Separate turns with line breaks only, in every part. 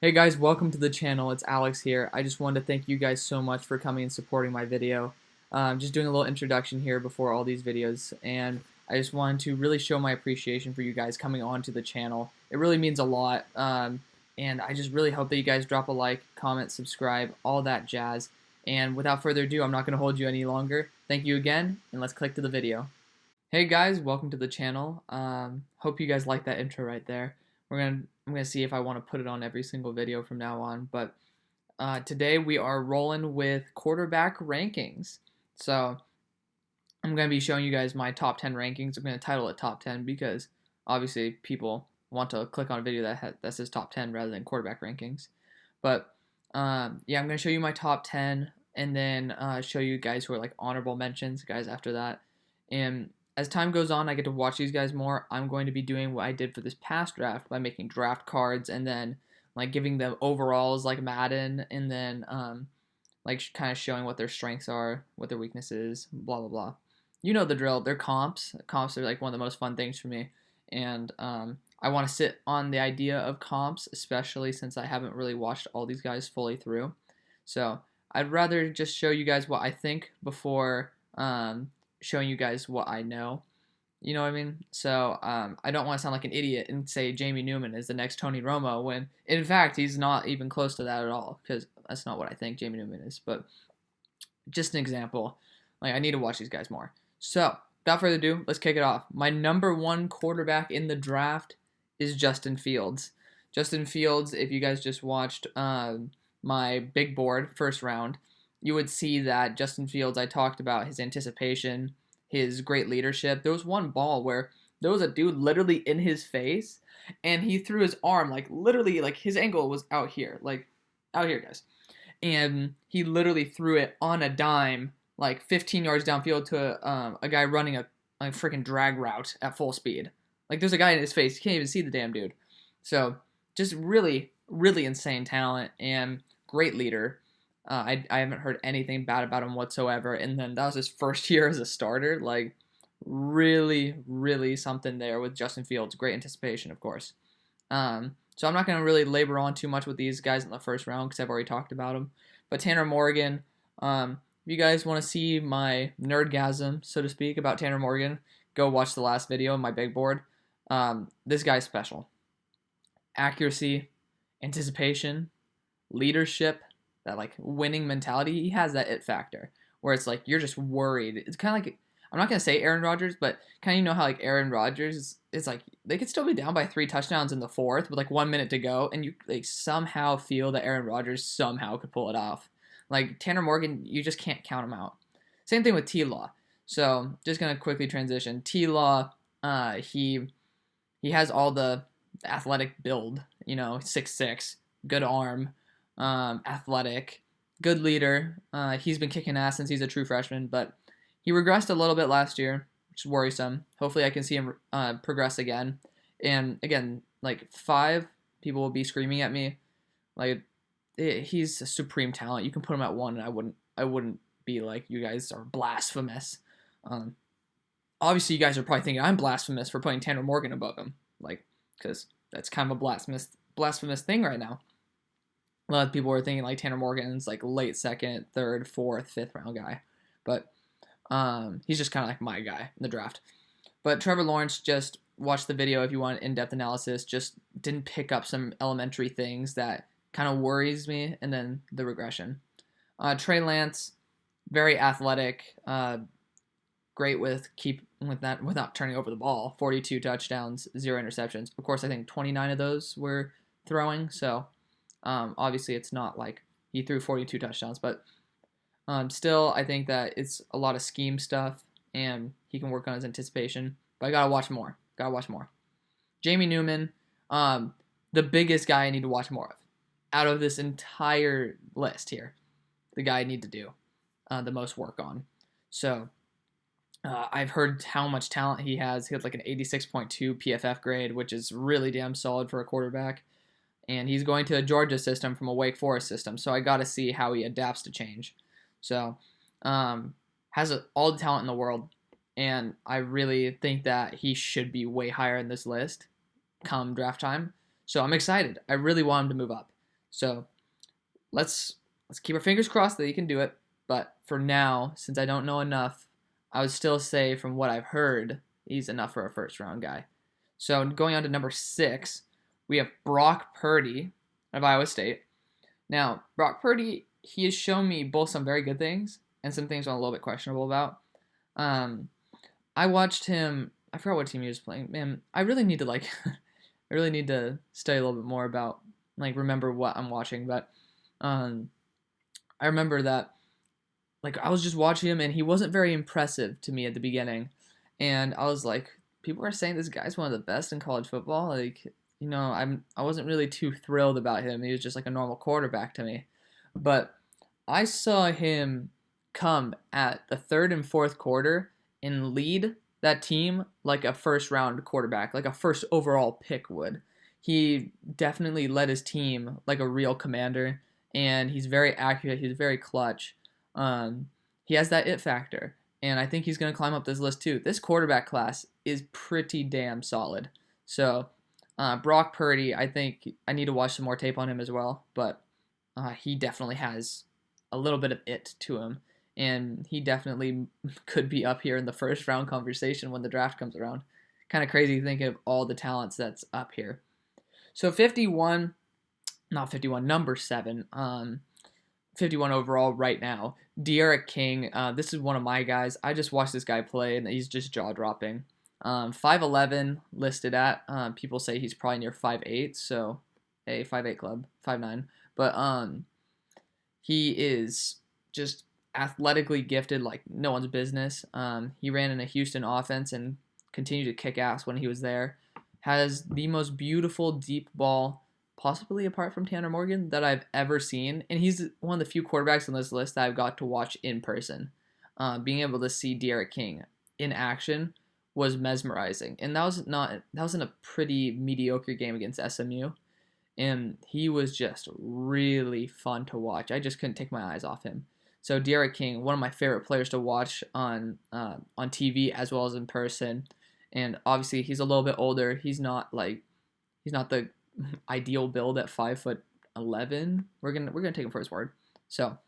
Hey guys, welcome to the channel. It's Alex here. I just wanted to thank you guys so much for coming and supporting my video. Just doing a little introduction here before all these videos, and I just wanted to really show my appreciation for you guys coming onto the channel. It really means a lot, and I just really hope that you guys drop a like, comment, subscribe, all that jazz. And without further ado, I'm not going to hold you any longer. Thank you again, and let's click to the video. Hey guys, welcome to the channel. Hope you guys like that intro right there. I'm gonna see if I want to put it on every single video from now on. But today we are rolling with quarterback rankings. So I'm gonna be showing you guys my top 10 rankings. I'm gonna title it top 10 because obviously people want to click on a video that says top 10 rather than quarterback rankings. But yeah, I'm gonna show you my top 10 and then show you guys who are like honorable mentions, guys after that. And as time goes on, I get to watch these guys more. I'm going to be doing what I did for this past draft by making draft cards and then like giving them overalls like Madden, and then like kind of showing what their strengths are, what their weaknesses, blah blah blah. You know the drill. They're comps. Comps are like one of the most fun things for me, and I want to sit on the idea of comps, especially since I haven't really watched all these guys fully through. So I'd rather just show you guys what I think before showing you guys what I know. You know what I mean? So I don't want to sound like an idiot and say Jamie Newman is the next Tony Romo when, in fact, he's not even close to that at all, because that's not what I think Jamie Newman is. But just an example. Like, I need to watch these guys more. So, without further ado, let's kick it off. My number one quarterback in the draft is Justin Fields. Justin Fields, if you guys just watched my big board first round, you would see that Justin Fields, I talked about his anticipation, his great leadership. There was one ball where there was a dude literally in his face, and he threw his arm, like literally, like his ankle was out here, guys. And he literally threw it on a dime, like 15 yards downfield to a guy running a freaking drag route at full speed. Like, there's a guy in his face. You can't even see the damn dude. So, just really, really insane talent and great leader. I haven't heard anything bad about him whatsoever. And then that was his first year as a starter. Like, really, really something there with Justin Fields. Great anticipation, of course. So I'm not going to really labor on too much with these guys in the first round because I've already talked about them. But Tanner Morgan, if you guys want to see my nerdgasm, so to speak, about Tanner Morgan, go watch the last video on my big board. This guy's special. Accuracy, anticipation, leadership, that like winning mentality. He has that it factor where it's like you're just worried. It's kind of like, I'm not gonna say Aaron Rodgers, but kind of, you know how like Aaron Rodgers is like they could still be down by 3 touchdowns in the fourth with like 1 minute to go, and you like somehow feel that Aaron Rodgers somehow could pull it off. Like Tanner Morgan, you just can't count him out. Same thing with T Law. So just gonna quickly transition. T Law, he has all the athletic build. You know, 6'6", good arm, athletic, good leader. He's been kicking ass since he's a true freshman, but he regressed a little bit last year, which is worrisome. Hopefully, I can see him progress again. And again, like 5 people will be screaming at me, like he's a supreme talent. You can put him at 1, and I wouldn't be like, you guys are blasphemous. Um, Obviously, you guys are probably thinking I'm blasphemous for putting Tanner Morgan above him, like, because that's kind of a blasphemous thing right now. A lot of people are thinking like Tanner Morgan's like late second, third, fourth, fifth round guy, but he's just kind of like my guy in the draft. But Trevor Lawrence, just watch the video if you want in-depth analysis. Just didn't pick up some elementary things that kind of worries me, and then the regression. Trey Lance, very athletic, great without turning over the ball. 42 touchdowns, 0 interceptions. Of course, I think 29 of those were throwing. So obviously, it's not like he threw 42 touchdowns, but still, I think that it's a lot of scheme stuff, and he can work on his anticipation. But I gotta watch more. Jamie Newman, the biggest guy I need to watch more of out of this entire list here. The guy I need to do the most work on. So I've heard how much talent he has. He had like an 86.2 PFF grade, which is really damn solid for a quarterback. And he's going to a Georgia system from a Wake Forest system, so I got to see how he adapts to change. So, has all the talent in the world, and I really think that he should be way higher in this list come draft time. So I'm excited. I really want him to move up. So let's keep our fingers crossed that he can do it. But for now, since I don't know enough, I would still say from what I've heard, he's enough for a first round guy. So going on to number 6, we have Brock Purdy of Iowa State. Now, Brock Purdy, he has shown me both some very good things and some things I'm a little bit questionable about. I watched him. I forgot what team he was playing. Man, I really need to I really need to study a little bit more about remember what I'm watching. But I remember that I was just watching him and he wasn't very impressive to me at the beginning, and I was like, people are saying this guy's one of the best in college football. I wasn't really too thrilled about him. He was just like a normal quarterback to me. But I saw him come at the third and fourth quarter and lead that team like a first round quarterback, like a first overall pick would. He definitely led his team like a real commander, and he's very accurate. He's very clutch. He has that it factor, and I think he's going to climb up this list too. This quarterback class is pretty damn solid. So Brock Purdy, I think I need to watch some more tape on him as well, but he definitely has a little bit of it to him, and he definitely could be up here in the first round conversation when the draft comes around. Kind of crazy thinking of all the talents that's up here. So 51, not 51, number 7, 51 overall right now, D'Eriq King. This is one of my guys. I just watched this guy play, and he's just jaw-dropping. 5'11", listed at. People say he's probably near 5'8", so hey, 5'8 club, 5'9". But he is just athletically gifted like no one's business. He ran in a Houston offense and continued to kick ass when he was there. Has the most beautiful deep ball, possibly apart from Tanner Morgan, that I've ever seen. And he's one of the few quarterbacks on this list that I've got to watch in person. Being able to see D'Eriq King in action was mesmerizing. And that was in a pretty mediocre game against SMU. And he was just really fun to watch. I just couldn't take my eyes off him. So D'Eriq King, one of my favorite players to watch on TV as well as in person. And obviously he's a little bit older. He's not the ideal build at 5'11". We're gonna take him for his word. So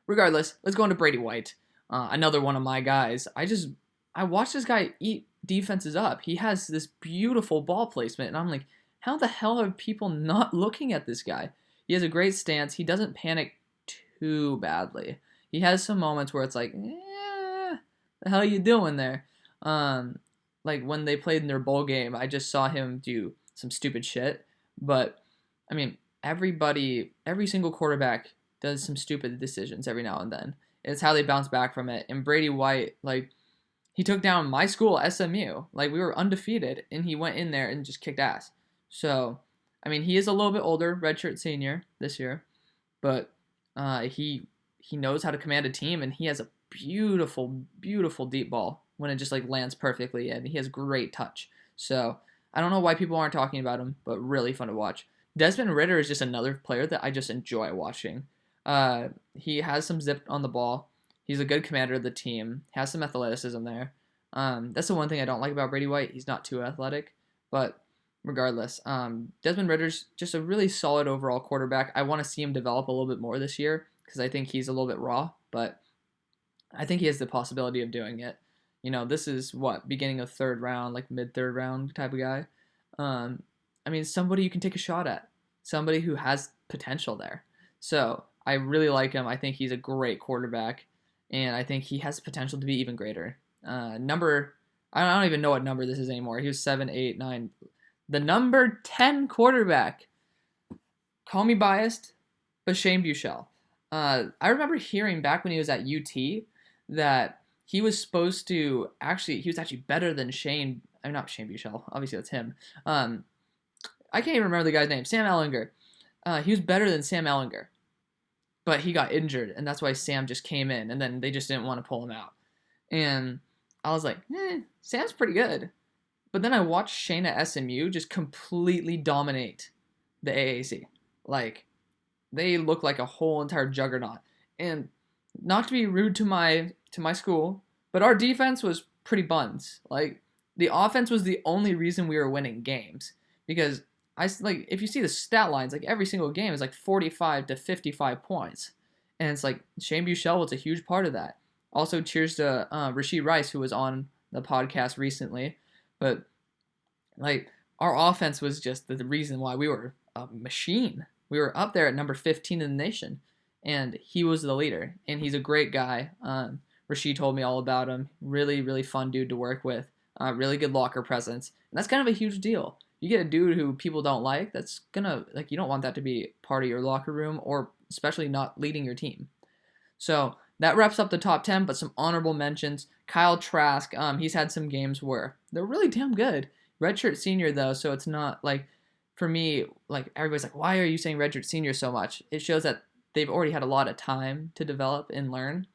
regardless, let's go into Brady White. Another one of my guys. I watched this guy eat defenses up. He has this beautiful ball placement, and I'm like, how the hell are people not looking at this guy? He has a great stance. He doesn't panic too badly. He has some moments where it's like, the hell are you doing there? Like when they played in their bowl game, I just saw him do some stupid shit. But, I mean, every single quarterback does some stupid decisions every now and then. It's how they bounce back from it. And Brady White, he took down my school, SMU. We were undefeated, and he went in there and just kicked ass. So, I mean, he is a little bit older, redshirt senior this year, but he knows how to command a team, and he has a beautiful, beautiful deep ball when it just lands perfectly, and he has great touch. So, I don't know why people aren't talking about him, but really fun to watch. Desmond Ridder is just another player that I just enjoy watching. He has some zip on the ball. He's a good commander of the team. Has some athleticism there. That's the one thing I don't like about Brady White. He's not too athletic, but regardless, Desmond Ridder's just a really solid overall quarterback. I want to see him develop a little bit more this year because I think he's a little bit raw, but I think he has the possibility of doing it. This is beginning of third round, mid-third round type of guy. I mean, somebody you can take a shot at. Somebody who has potential there. So I really like him. I think he's a great quarterback, and I think he has potential to be even greater. I don't even know what number this is anymore. He was 7, 8, 9. The number 10 quarterback. Call me biased, but Shane Buechele. I remember hearing back when he was at UT that he was supposed to he was actually better than Shane. I'm not Shane Buechele. Obviously, that's him. I can't even remember the guy's name. Sam Ehlinger. He was better than Sam Ehlinger, but he got injured, and that's why Sam just came in, and then they just didn't want to pull him out. And I was like, Sam's pretty good. But then I watched Shane at SMU just completely dominate the AAC. They look like a whole entire juggernaut. And not to be rude to my school, but our defense was pretty buns. The offense was the only reason we were winning games. Because like if you see the stat lines, like every single game is like 45 to 55 points, and it's like Shane Buechele was a huge part of that. Also, cheers to Rashid Rice, who was on the podcast recently, but like our offense was just the reason why we were a machine. We were up there at number 15 in the nation, and he was the leader, and he's a great guy. Rashid told me all about him. Really, really fun dude to work with. Really good locker presence, and that's kind of a huge deal. You get a dude who people don't like, that's gonna, like, you don't want that to be part of your locker room, or especially not leading your team. So that wraps up the top 10, but some honorable mentions. Kyle Trask, he's had some games where they're really damn good. Redshirt senior though, so it's not like, for me, like everybody's like, why are you saying redshirt senior so much? It shows that they've already had a lot of time to develop and learn.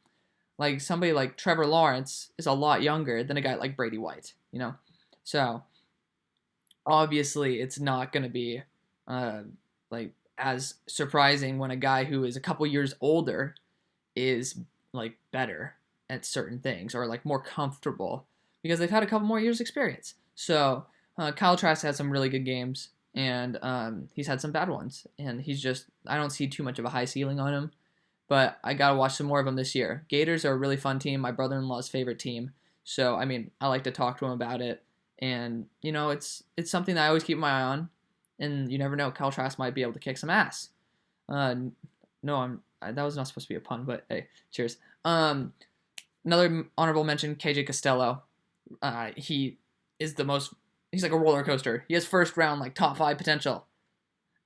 Like somebody like Trevor Lawrence is a lot younger than a guy like Brady White, you know? So obviously it's not going to be like as surprising when a guy who is a couple years older is like better at certain things or like more comfortable because they've had a couple more years experience. So Kyle Trask had some really good games, and he's had some bad ones, and he's just, I don't see too much of a high ceiling on him, but I gotta watch some more of him this year. Gators are a really fun team, my brother-in-law's favorite team, so I mean, I like to talk to him about it, and you know, it's something that I always keep my eye on, and you never know, Kyle Trask might be able to kick some ass. No, that was not supposed to be a pun, but hey, cheers. Another honorable mention, KJ Costello. He is he's like a roller coaster. He has first round, like top 5 potential.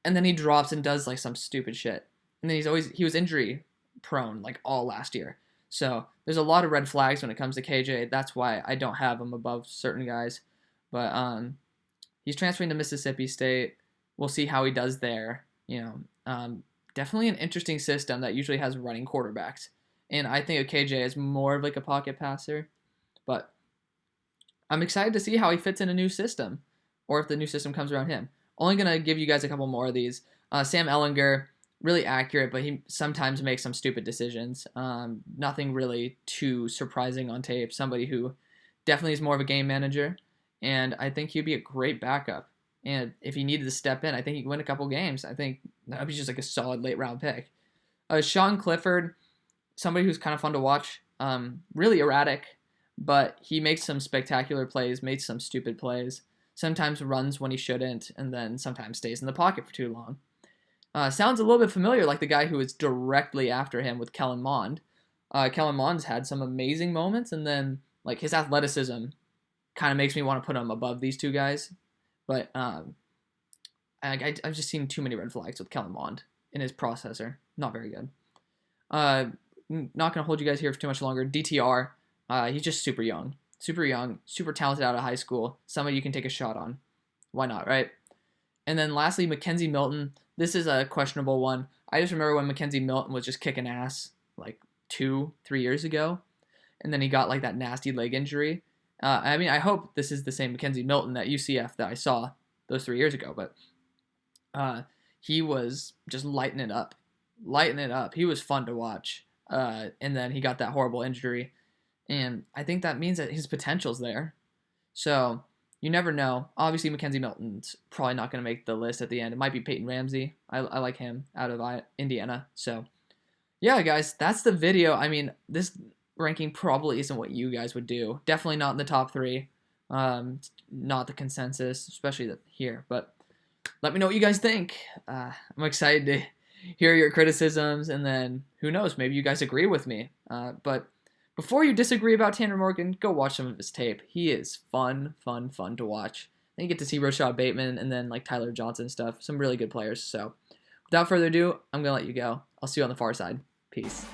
And then he drops and does like some stupid shit. And then he was injury prone like all last year. So there's a lot of red flags when it comes to KJ. That's why I don't have him above certain guys. But he's transferring to Mississippi State. We'll see how he does there. You know, definitely an interesting system that usually has running quarterbacks. And I think of KJ as more of like a pocket passer. But I'm excited to see how he fits in a new system, or if the new system comes around him. Only going to give you guys a couple more of these. Sam Ehlinger, really accurate, but he sometimes makes some stupid decisions. Nothing really too surprising on tape. Somebody who definitely is more of a game manager, and I think he'd be a great backup. And if he needed to step in, I think he could win a couple games. I think that would be just like a solid late round pick. Sean Clifford, somebody who's kind of fun to watch. Really erratic, but he makes some spectacular plays, made some stupid plays, sometimes runs when he shouldn't, and then sometimes stays in the pocket for too long. Sounds a little bit familiar like the guy who was directly after him with Kellen Mond. Kellen Mond's had some amazing moments, and then like his athleticism kind of makes me want to put him above these two guys. But I've just seen too many red flags with Kellen Mond in his processor. Not very good. Not going to hold you guys here for too much longer. DTR. He's just super young, super talented out of high school. Somebody you can take a shot on. Why not, right? And then lastly, Mackenzie Milton. This is a questionable one. I just remember when Mackenzie Milton was just kicking ass like 2-3 years ago. And then he got like that nasty leg injury. I mean, I hope this is the same Mackenzie Milton at UCF that I saw those 3 years ago. But he was just lighting it up. He was fun to watch. And then he got that horrible injury. And I think that means that his potential's there. So you never know. Obviously, Mackenzie Milton's probably not going to make the list at the end. It might be Peyton Ramsey. I like him out of Indiana. So yeah, guys, that's the video. I mean, this ranking probably isn't what you guys would do. Definitely not in the top 3. Not the consensus, especially here. But let me know what you guys think. I'm excited to hear your criticisms, and then who knows, maybe you guys agree with me. But before you disagree about Tanner Morgan, go watch some of his tape. He is fun to watch. Then you get to see Rashad Bateman and then like Tyler Johnson stuff. Some really good players. So without further ado, I'm going to let you go. I'll see you on the far side. Peace.